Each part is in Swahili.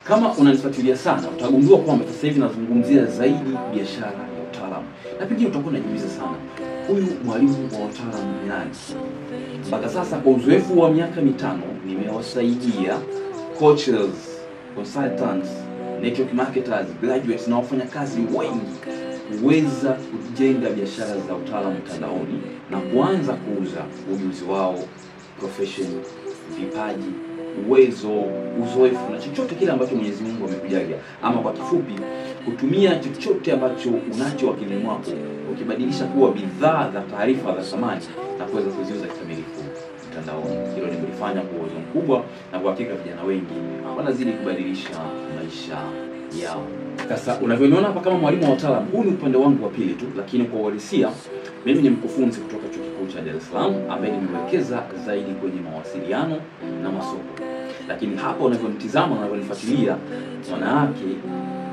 Kama unanifuatilia sana, utagundua kwamba sasa hivi nazungumzia zaidi biashara ya utaalamu. Na pengine utakuwa unajiuliza sana, huyu mwalimu wa utaalamu ni nani? Mpaka sasa kwa uzoefu wa miaka 5 nimewasaidia coaches, consultants, network marketers, graduates na wafanyakazi wengi kuweza kujenga biashara za utaalamu mtandaoni na kuanza kuuza ujuzi wao, profession, vipaji, uwezo, uzoefu na chochote kile ambacho Mwenyezi Mungu amekujalia. Ama kwa kifupi, kutumia chochote ambacho unacho akilini mwako ukibadilisha kuwa bidhaa za taarifa za thamani na kuweza kuziuza kikamilifu mtandaoni. Hilo nimelifanya kwa uwezo mkubwa na kwa hakika vijana wengi wanazidi kubadilisha maisha yao. Sasa unavyoniona hapa kama mwalimu wa utaalamu, huu ni upande wangu wa pili tu, lakini kwa uhalisia mimi ni mkufunzi kutoka Chuo Kikuu cha Dar es Salaam ambaye nimewekeza zaidi kwenye mawasiliano na masoko. Lakini hapa unavyonitazama, unavyonifuatilia, maana yake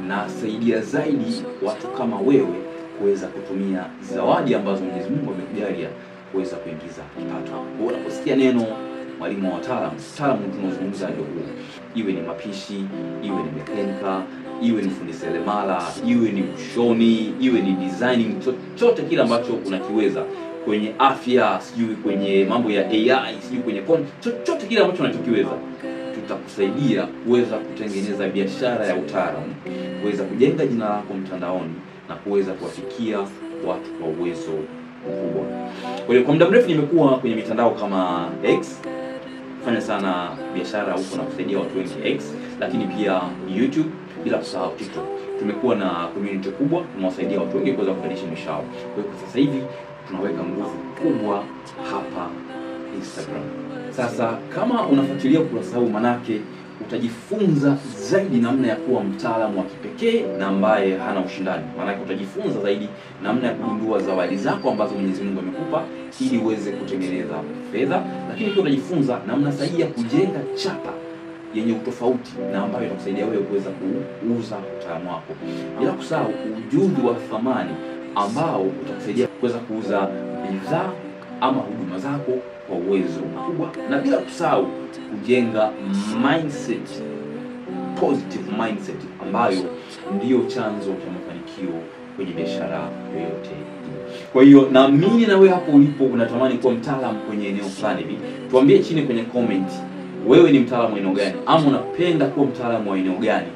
nasaidia zaidi watu kama wewe kuweza kutumia zawadi ambazo Mwenyezi Mungu amekujalia kuweza kuingiza kipato. Kwa unaposikia neno mwalimu wa utaalamu, utaalamu tunazungumza ndio huu. Iwe ni mapishi, iwe ni mekanika, iwe ni fundi seremala, iwe ni ushoni, iwe ni designing, chochote kile ambacho unakiweza kwenye afya, sijui kwenye mambo ya AI, sijui kwenye chochote kile ambacho unachokiweza, tutakusaidia kuweza kutengeneza biashara ya utaalamu, kuweza kujenga jina lako mtandaoni na kuweza kuwafikia watu kwa uwezo mkubwa. Kwa hiyo kwa muda mrefu nimekuwa kwenye mitandao kama X, fanya sana biashara huko na kusaidia watu wengi X, lakini pia YouTube, bila kusahau TikTok. Tumekuwa na community kubwa, tunawasaidia watu wengi kuweza kubadilisha maisha yao. Kwa hiyo sasa hivi tunaweka nguvu kubwa hapa Instagram. Sasa kama unafuatilia ukurasa huu, manake utajifunza zaidi namna ya kuwa mtaalamu wa kipekee na ambaye hana ushindani. Manake utajifunza zaidi namna ya kugundua zawadi zako ambazo Mwenyezi Mungu amekupa ili uweze kutengeneza fedha, lakini pia utajifunza namna sahihi ya kujenga chapa yenye utofauti na ambayo itakusaidia wewe kuweza kuuza utaalamu wako. Bila kusahau ujuzi wa thamani ambao utakusaidia kuweza kuuza bidhaa ama huduma zako kwa uwezo mkubwa, na bila kusahau kujenga mindset, positive mindset ambayo ndiyo chanzo cha mafanikio kwenye biashara yoyote. Kwa hiyo naamini na wewe hapo ulipo unatamani kuwa mtaalamu kwenye eneo fulani hivi. Tuambie chini kwenye comment, wewe ni mtaalamu wa eneo gani, ama unapenda kuwa mtaalamu wa eneo gani,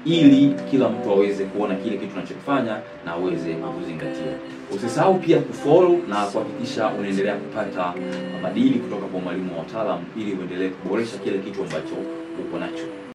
ili kila mtu aweze kuona kile kitu tunachokifanya na aweze kuzingatia. Usisahau pia kufollow na kuhakikisha unaendelea kupata madini kutoka kwa mwalimu wa utaalamu ili uendelee kuboresha kile kitu ambacho uko nacho.